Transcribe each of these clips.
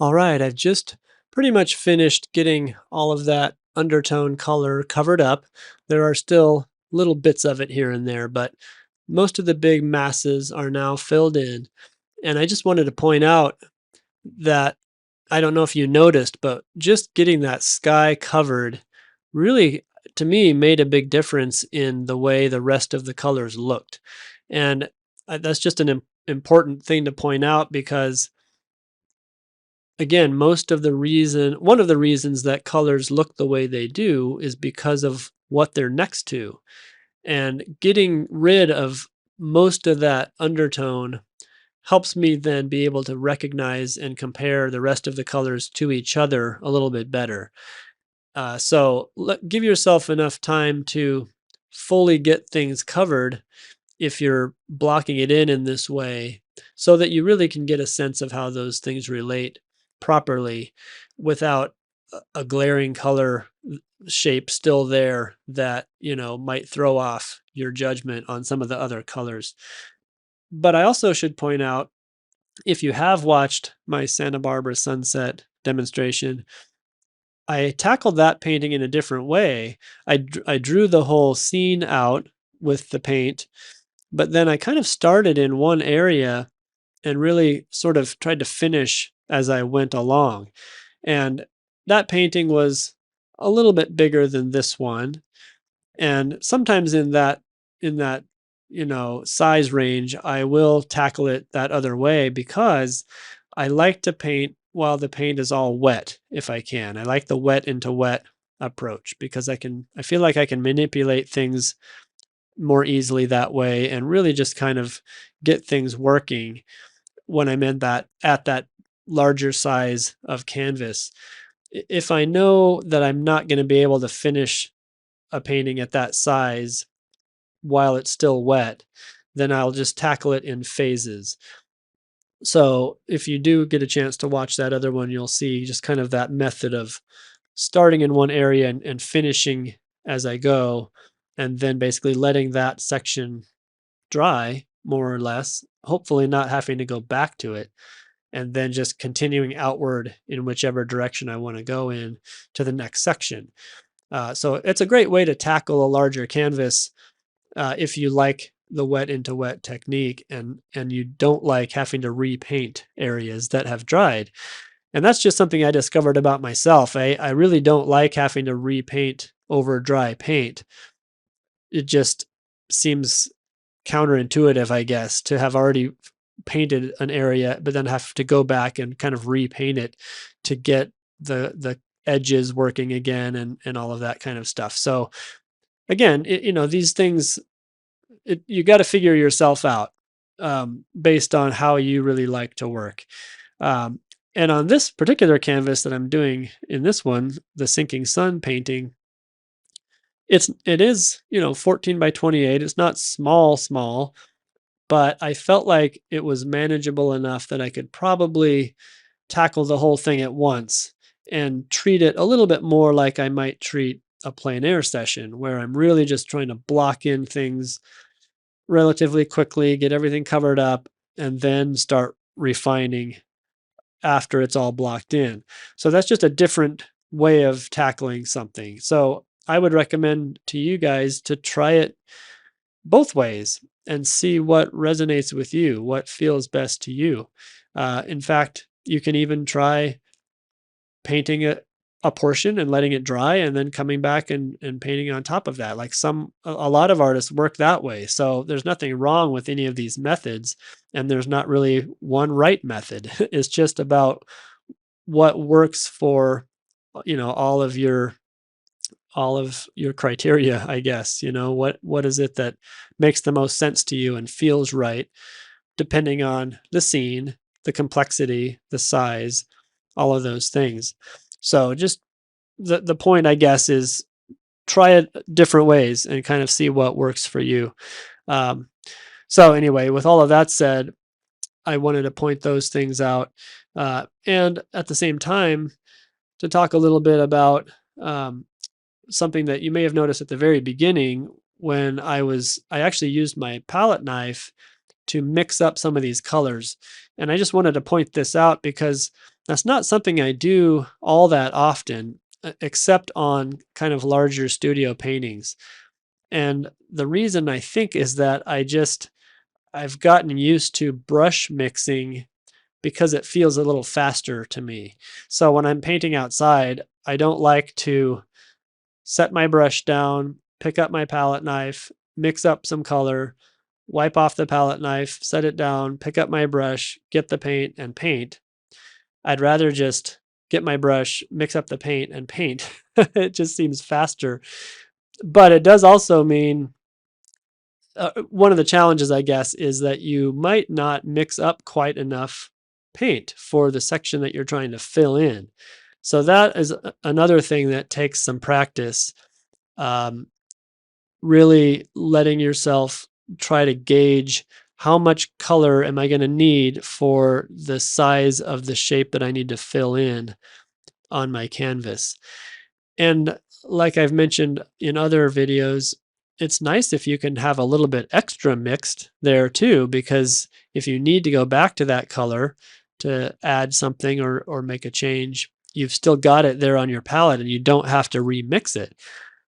All right, I've just pretty much finished getting all of that undertone color covered up. There are still little bits of it here and there, but most of the big masses are now filled in. And I just wanted to point out that I don't know if you noticed, but just getting that sky covered really, to me, made a big difference in the way the rest of the colors looked. And that's just an important thing to point out because again, one of the reasons that colors look the way they do is because of what they're next to. And getting rid of most of that undertone helps me then be able to recognize and compare the rest of the colors to each other a little bit better. Give yourself enough time to fully get things covered if you're blocking it in this way so that you really can get a sense of how those things relate properly without a glaring color shape still there that, might throw off your judgment on some of the other colors. But I also should point out, if you have watched my Santa Barbara sunset demonstration, I tackled that painting in a different way. I drew the whole scene out with the paint, but then I kind of started in one area and really sort of tried to finish as I went along. And that painting was a little bit bigger than this one. And sometimes in that size range, I will tackle it that other way because I like to paint while the paint is all wet if I can. I like the wet into wet approach because I feel like I can manipulate things more easily that way and really just kind of get things working when I'm in that at that larger size of canvas. If I know that I'm not going to be able to finish a painting at that size while it's still wet, then I'll just tackle it in phases. So if you do get a chance to watch that other one, you'll see just kind of that method of starting in one area and finishing as I go, and then basically letting that section dry more or less, hopefully not having to go back to it, and then just continuing outward in whichever direction I want to go in to the next section. So it's a great way to tackle a larger canvas if you like the wet into wet technique and you don't like having to repaint areas that have dried. And that's just something I discovered about myself. I really don't like having to repaint over dry paint. It just seems counterintuitive, I guess, to have already painted an area, but then have to go back and kind of repaint it to get the edges working again and all of that kind of stuff. So again, these things you got to figure yourself out based on how you really like to work. Um, and on this particular canvas that I'm doing in this one, the sinking sun painting, it is 14 by 28. It's not small, but I felt like it was manageable enough that I could probably tackle the whole thing at once and treat it a little bit more like I might treat a plein air session where I'm really just trying to block in things relatively quickly, get everything covered up, and then start refining after it's all blocked in. So that's just a different way of tackling something. So I would recommend to you guys to try it both ways and see what resonates with you, what feels best to you. In fact, you can even try painting a portion and letting it dry and then coming back and painting on top of that. Like a lot of artists work that way. So there's nothing wrong with any of these methods. And there's not really one right method. It's just about what works for, all of your criteria, I guess. What is it that makes the most sense to you and feels right, depending on the scene, the complexity, the size, all of those things. So just the point, I guess, is try it different ways and kind of see what works for you. Um, so anyway, with all of that said, I wanted to point those things out, and at the same time to talk a little bit about something that you may have noticed at the very beginning when I actually used my palette knife to mix up some of these colors. And I just wanted to point this out because That's not something I do all that often, except on kind of larger studio paintings. And the reason I think is that I've gotten used to brush mixing because it feels a little faster to me. So when I'm painting outside, I don't like to set my brush down, pick up my palette knife, mix up some color, wipe off the palette knife, set it down, pick up my brush, get the paint, and paint. I'd rather just get my brush, mix up the paint, and paint. It just seems faster. But it does also mean one of the challenges, I guess, is that you might not mix up quite enough paint for the section that you're trying to fill in. So that is another thing that takes some practice. Um, really letting yourself try to gauge how much color am I going to need for the size of the shape that I need to fill in on my canvas. And like I've mentioned in other videos, it's nice if you can have a little bit extra mixed there too, because if you need to go back to that color to add something or make a change, you've still got it there on your palette and you don't have to remix it.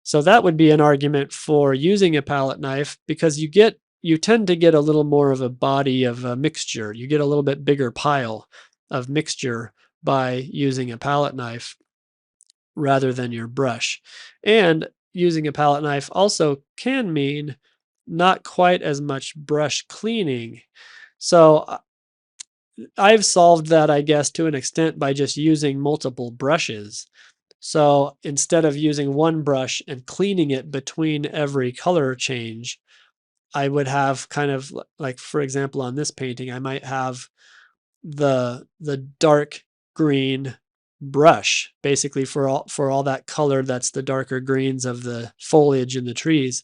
So that would be an argument for using a palette knife because you tend to get a little more of a body of a mixture. You get a little bit bigger pile of mixture by using a palette knife rather than your brush. And using a palette knife also can mean not quite as much brush cleaning. So I've solved that, I guess, to an extent by just using multiple brushes. So instead of using one brush and cleaning it between every color change, I would have kind of like, for example, on this painting, I might have the dark green brush basically for all that color that's the darker greens of the foliage in the trees.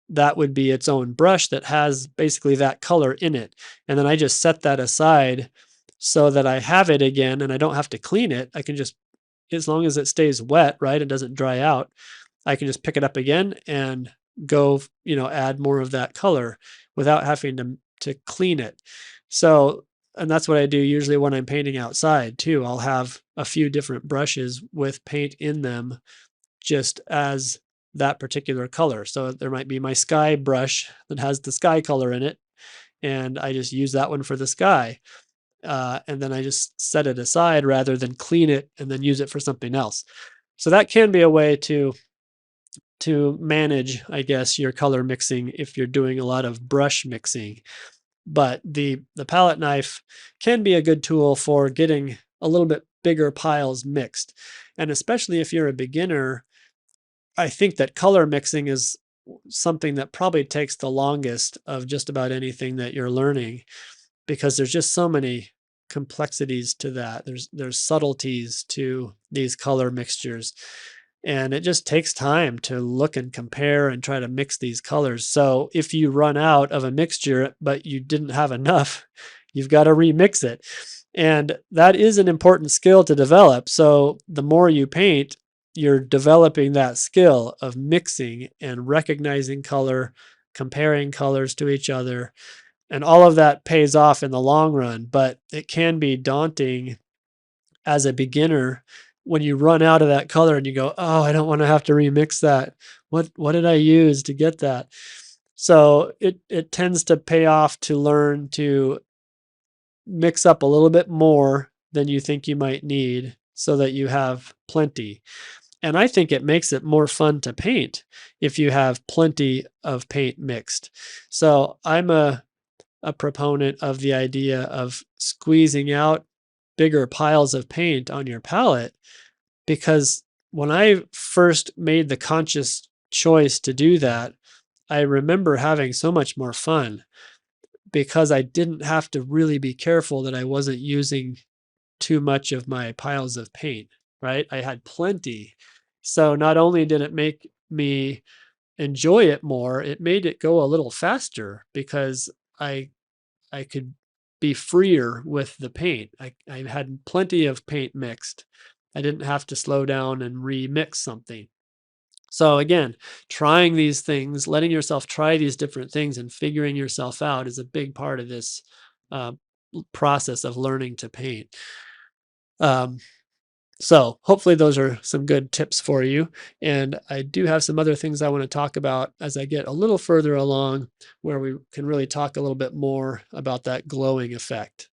That would be its own brush that has basically that color in it. And then I just set that aside so that I have it again and I don't have to clean it. I can just, as long as it stays wet, right, it doesn't dry out, I can just pick it up again and go, add more of that color without having to clean it. So, and that's what I do usually when I'm painting outside too. I'll have a few different brushes with paint in them just as that particular color. So there might be my sky brush that has the sky color in it, and I just use that one for the sky. And then I just set it aside rather than clean it and then use it for something else. So that can be a way to manage, I guess, your color mixing if you're doing a lot of brush mixing. But the palette knife can be a good tool for getting a little bit bigger piles mixed. And especially if you're a beginner, I think that color mixing is something that probably takes the longest of just about anything that you're learning because there's just so many complexities to that. There's subtleties to these color mixtures. And it just takes time to look and compare and try to mix these colors. So if you run out of a mixture, but you didn't have enough, you've got to remix it. And that is an important skill to develop. So the more you paint, you're developing that skill of mixing and recognizing color, comparing colors to each other. And all of that pays off in the long run, but it can be daunting as a beginner when you run out of that color and you go, "Oh, I don't want to have to remix that. What did I use to get that?" So it tends to pay off to learn to mix up a little bit more than you think you might need so that you have plenty. And I think it makes it more fun to paint if you have plenty of paint mixed. So I'm a proponent of the idea of squeezing out bigger piles of paint on your palette because when I first made the conscious choice to do that, I remember having so much more fun because I didn't have to really be careful that I wasn't using too much of my piles of paint, right? I had plenty. So not only did it make me enjoy it more, it made it go a little faster because I I could be freer with the paint. I had plenty of paint mixed. I didn't have to slow down and remix something. So again, trying these things, letting yourself try these different things and figuring yourself out is a big part of this uh, process of learning to paint. Um, so hopefully those are some good tips for you. And I do have some other things I want to talk about as I get a little further along where we can really talk a little bit more about that glowing effect.